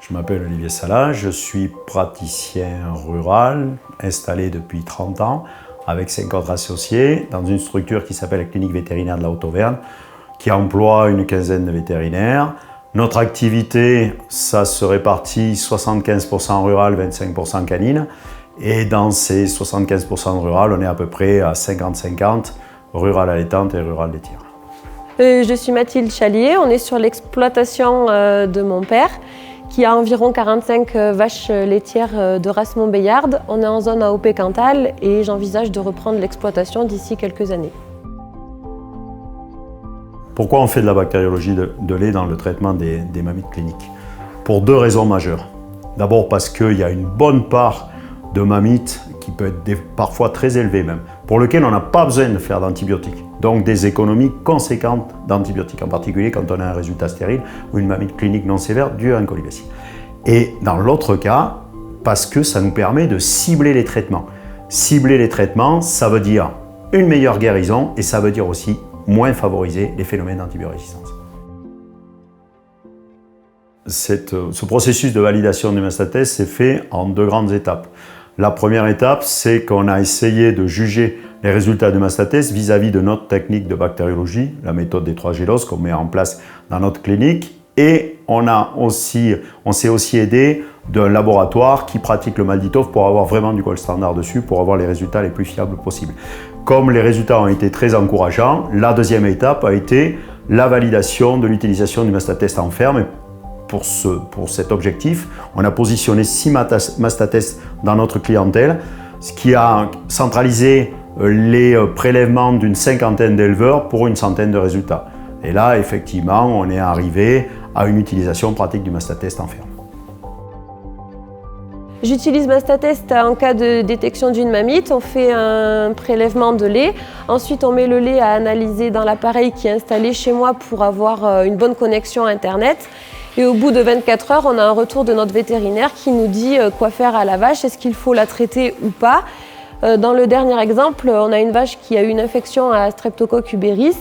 Je m'appelle Olivier Salat, je suis praticien rural, installé depuis 30 ans, avec 5 autres associés, dans une structure qui s'appelle la Clinique vétérinaire de la Haute-Auvergne, qui emploie une quinzaine de vétérinaires. Notre activité, ça se répartit 75% rural, 25% canine. Et dans ces 75% de rural, on est à peu près à 50-50, rural allaitante et rural laitière. Je suis Mathilde Chalier, on est sur l'exploitation de mon père, qui a environ 45 vaches laitières de race Montbéliarde. On est en zone AOP Cantal et j'envisage de reprendre l'exploitation d'ici quelques années. Pourquoi on fait de la bactériologie de lait dans le traitement des mammites cliniques? Pour 2 raisons majeures. D'abord parce qu'il y a une bonne part de mammites qui peut être parfois très élevée même, pour lequel on n'a pas besoin de faire d'antibiotiques. Donc des économies conséquentes d'antibiotiques, en particulier quand on a un résultat stérile ou une mammite clinique non sévère due à un colibacille. Et dans l'autre cas, parce que ça nous permet de cibler les traitements. Cibler les traitements, ça veut dire une meilleure guérison et ça veut dire aussi moins favoriser les phénomènes d'antibiorésistance. Ce processus de validation du Mastatest s'est fait en 2 grandes étapes. La première étape, c'est qu'on a essayé de juger les résultats du Mastatest vis-à-vis de notre technique de bactériologie, la méthode des 3 Gélos qu'on met en place dans notre clinique. Et on s'est aussi aidé d'un laboratoire qui pratique le Malditov pour avoir vraiment du gold standard dessus, pour avoir les résultats les plus fiables possibles. Comme les résultats ont été très encourageants, la deuxième étape a été la validation de l'utilisation du Mastatest en ferme. Et pour cet objectif, on a positionné 6 Mastatests dans notre clientèle, ce qui a centralisé les prélèvements d'une 50aine d'éleveurs pour une centaine de résultats. Et là, effectivement, on est arrivé à une utilisation pratique du Mastatest en ferme. J'utilise Mastatest en cas de détection d'une mammite. On fait un prélèvement de lait. Ensuite, on met le lait à analyser dans l'appareil qui est installé chez moi pour avoir une bonne connexion Internet. Et au bout de 24 heures, on a un retour de notre vétérinaire qui nous dit quoi faire à la vache, est-ce qu'il faut la traiter ou pas. Dans le dernier exemple, on a une vache qui a eu une infection à Streptococcus uberis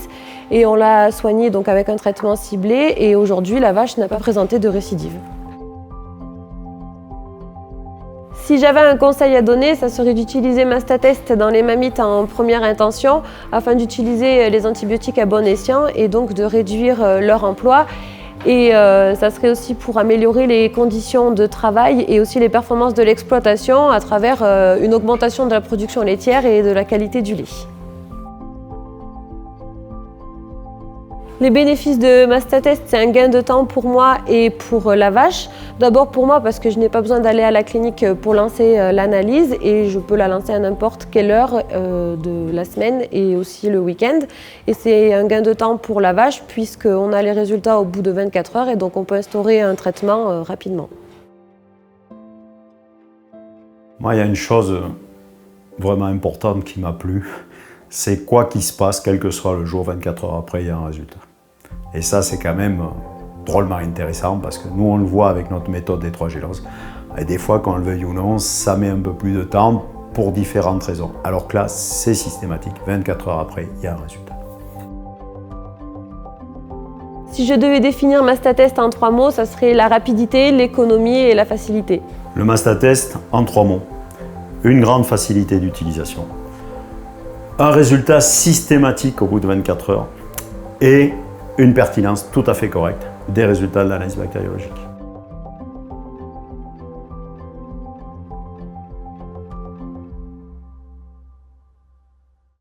et on l'a soignée donc avec un traitement ciblé et aujourd'hui, la vache n'a pas présenté de récidive. Si j'avais un conseil à donner, ça serait d'utiliser Mastatest dans les mammites en première intention afin d'utiliser les antibiotiques à bon escient et donc de réduire leur emploi. Et ça serait aussi pour améliorer les conditions de travail et aussi les performances de l'exploitation à travers une augmentation de la production laitière et de la qualité du lait. Les bénéfices de Mastatest, c'est un gain de temps pour moi et pour la vache. D'abord pour moi parce que je n'ai pas besoin d'aller à la clinique pour lancer l'analyse et je peux la lancer à n'importe quelle heure de la semaine et aussi le week-end. Et c'est un gain de temps pour la vache puisqu'on a les résultats au bout de 24 heures et donc on peut instaurer un traitement rapidement. Moi, il y a une chose vraiment importante qui m'a plu, c'est quoi qu'il se passe, quel que soit le jour, 24 heures après, il y a un résultat. Et ça, c'est quand même drôlement intéressant parce que nous, on le voit avec notre méthode des 3 Gélos. Et des fois, qu'on le veuille ou non, ça met un peu plus de temps pour différentes raisons. Alors que là, c'est systématique. 24 heures après, il y a un résultat. Si je devais définir Mastatest en 3 mots, ça serait la rapidité, l'économie et la facilité. Le Mastatest, en 3 mots. Une grande facilité d'utilisation. Un résultat systématique au bout de 24 heures et une pertinence tout à fait correcte des résultats de l'analyse bactériologique.